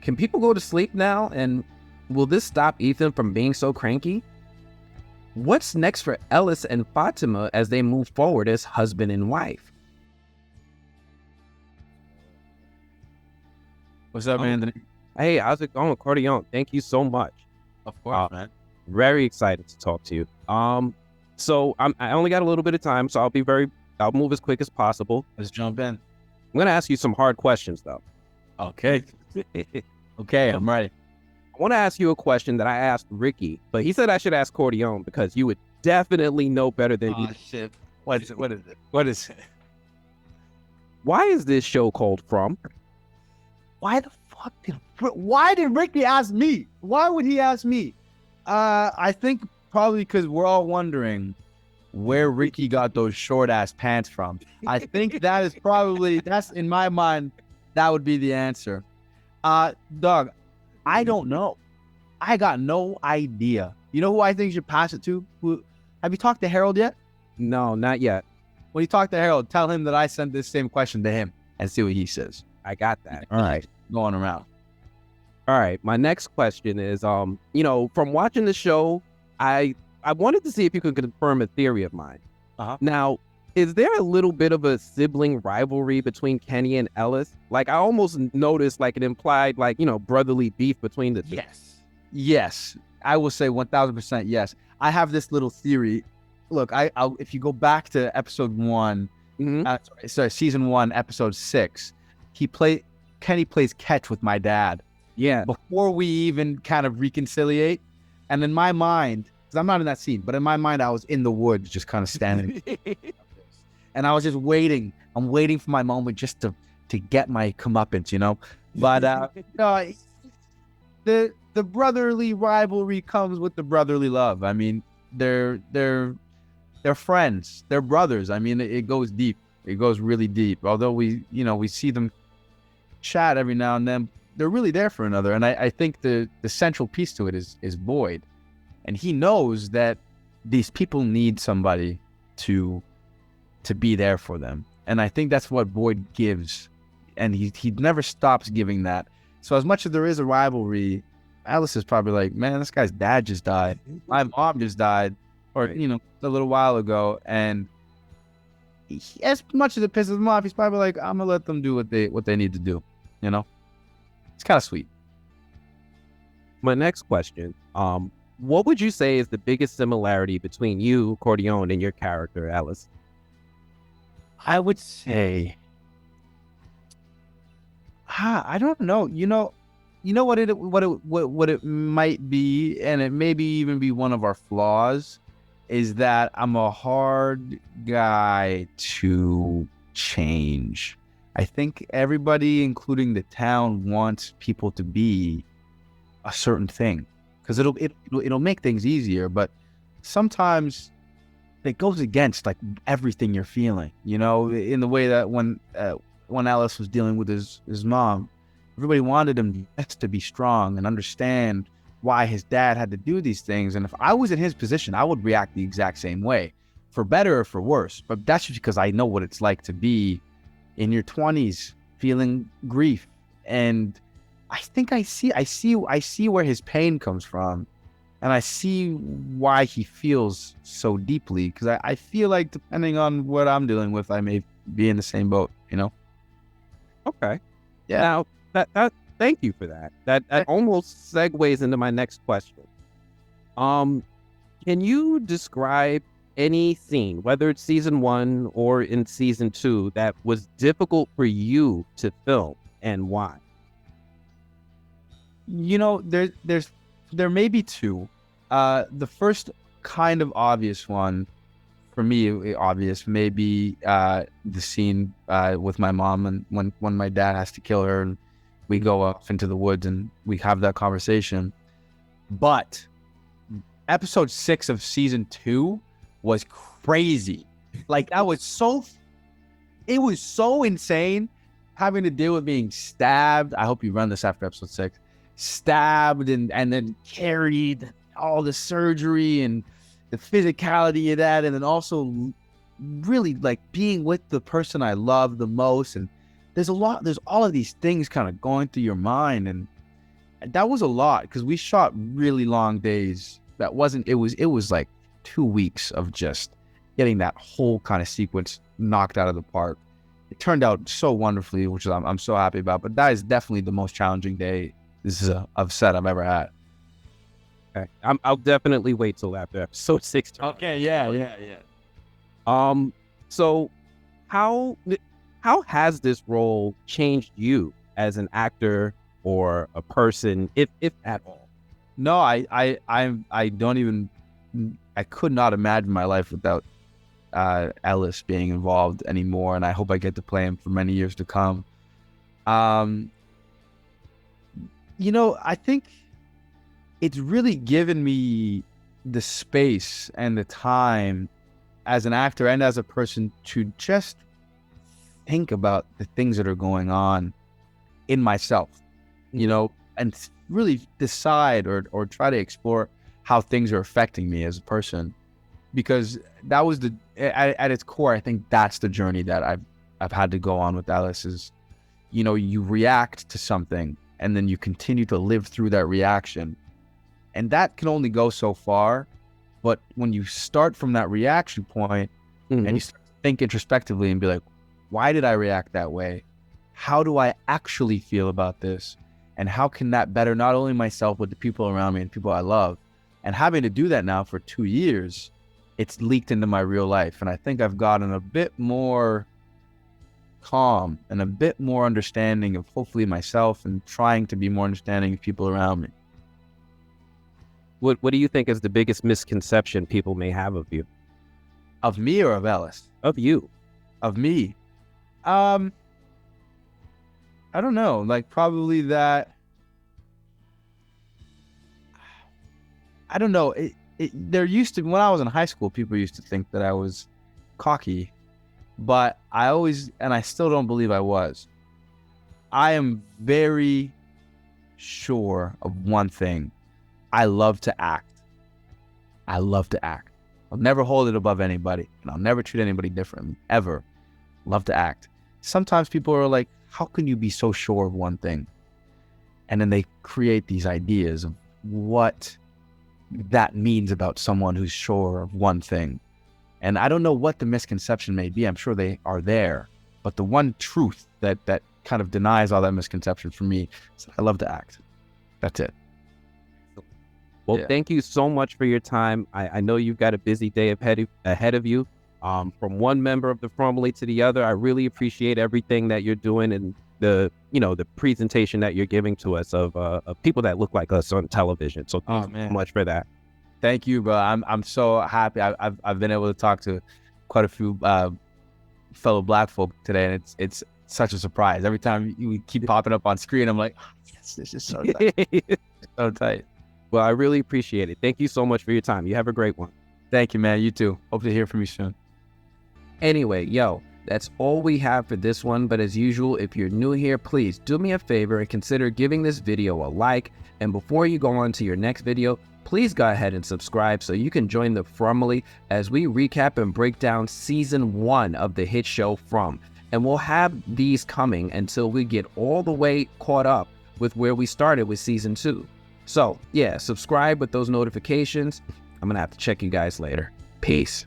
Can people go to sleep now? And will this stop Ethan from being so cranky? What's next for Ellis and Fatima as they move forward as husband and wife? What's up, Anthony? Hey, how's it going, Corteon? Thank you so much. Of course, man. Very excited to talk to you. So I only got a little bit of time, so I'll move as quick as possible. Let's jump in. I'm gonna ask you some hard questions, though. Okay. Okay, I'm ready. I want to ask you a question that I asked Ricky, but he said I should ask Corteon because you would definitely know better than you. Oh, shit. What is it? What is it? Why is this show called From? Why did Ricky ask me? Why would he ask me? I think probably because we're all wondering where Ricky got those short ass pants from. I think that is probably, that's in my mind, that would be the answer. Doug, I don't know. I got no idea. You know who I think should pass it to? Have you talked to Harold yet? No, not yet. When you talk to Harold, tell him that I sent this same question to him and see what he says. I got that. All right. Going around. All right. My next question is, from watching the show, I wanted to see if you could confirm a theory of mine. Now, is there a little bit of a sibling rivalry between Kenny and Ellis? Like, I almost noticed like it implied brotherly beef between the two. Yes. I will say 1000% yes. I have this little theory. Look, if you go back to episode 1, season 1, episode 6, Kenny plays catch with my dad. Yeah. Before we even kind of reconciliate. And in my mind, because I'm not in that scene, but in my mind, I was in the woods just kind of standing. And I was just waiting. I'm waiting for my moment just to get my comeuppance, But the brotherly rivalry comes with the brotherly love. I mean, they're friends. They're brothers. I mean, it goes deep. It goes really deep. Although we see them chat every now and then, they're really there for another. And I think the central piece to it is Boyd. And he knows that these people need somebody to be there for them. And I think that's what Boyd gives. And he never stops giving that. So as much as there is a rivalry, Alice is probably like, man, this guy's dad just died. My mom just died, or, a little while ago. And as much as it pisses him off, he's probably like, I'm going to let them do what they need to do. It's kind of sweet. My next question, what would you say is the biggest similarity between you, Corteon, and your character, Ellis? I would say, I don't know. You know what it might be, and it maybe even be one of our flaws, is that I'm a hard guy to change. I think everybody, including the town, wants people to be a certain thing because it'll make things easier. But sometimes it goes against like everything you're feeling, in the way that when Ellis was dealing with his mom, everybody wanted him just to be strong and understand why his dad had to do these things. And if I was in his position, I would react the exact same way, for better or for worse. But that's just because I know what it's like to be in your 20s feeling grief. And I think I see where his pain comes from. And I see why he feels so deeply, because I feel like depending on what I'm dealing with, I may be in the same boat, Okay. Yeah. Now, that thank you for that. That almost segues into my next question. Can you describe any scene, whether it's season 1 or in season 2, that was difficult for you to film, and why? There may be 2. The first kind of obvious one, for me, may be the scene with my mom, and when my dad has to kill her, and we go off into the woods and we have that conversation. But episode 6 of season 2 was crazy. Like, it was so insane having to deal with being stabbed. I hope you run this after episode 6. Stabbed and then carried, all the surgery and the physicality of that, and then also really like being with the person I love the most. And there's all of these things kind of going through your mind, and that was a lot because we shot really long days. That wasn't, it was like 2 weeks of just getting that whole kind of sequence knocked out of the park. It turned out so wonderfully, which I'm so happy about. But that is definitely the most challenging day of set I've ever had. Okay. I'll definitely wait till after episode 6. Okay, yeah. So how has this role changed you as an actor or a person, if at all? No, I don't even, I could not imagine my life without Ellis being involved anymore, and I hope I get to play him for many years to come. I think it's really given me the space and the time as an actor and as a person to just think about the things that are going on in myself, and really decide or try to explore how things are affecting me as a person. Because that was at its core, I think that's the journey that I've had to go on with Ellis is, you react to something and then you continue to live through that reaction. And that can only go so far. But when you start from that reaction point and you start to think introspectively and be like, why did I react that way? How do I actually feel about this? And how can that better not only myself, but the people around me and people I love? And having to do that now for 2 years, it's leaked into my real life. And I think I've gotten a bit more calm and a bit more understanding of hopefully myself and trying to be more understanding of people around me. What do you think is the biggest misconception people may have of you? Of me or of Ellis? Of you. Of me? I don't know. Like probably that. I don't know. There used to, when I was in high school, people used to think that I was cocky, but I always, and I still don't believe I was. I am very sure of one thing. I love to act. I love to act. I'll never hold it above anybody, and I'll never treat anybody differently, ever. Love to act. Sometimes people are like, how can you be so sure of one thing? And then they create these ideas of what that means about someone who's sure of one thing. And I don't know what the misconception may be. I'm sure they are there. But the one truth that kind of denies all that misconception for me is that I love to act. That's it. Well, Thank you so much for your time. I know you've got a busy day ahead of you. From one member of the family to the other, I really appreciate everything that you're doing and the presentation that you're giving to us of people that look like us on television. So thank you so much for that. Thank you, bro. I'm so happy. I've been able to talk to quite a few fellow Black folk today, and it's such a surprise. Every time you keep popping up on screen, I'm like, oh, yes, this is so tight. So tight. Well, I really appreciate it. Thank you so much for your time. You have a great one. Thank you, man. You too. Hope to hear from you soon. Anyway, that's all we have for this one. But as usual, if you're new here, please do me a favor and consider giving this video a like. And before you go on to your next video, please go ahead and subscribe so you can join the family as we recap and break down season 1 of the hit show From. And we'll have these coming until we get all the way caught up with where we started with season 2. So yeah, subscribe with those notifications. I'm gonna have to check you guys later. Peace.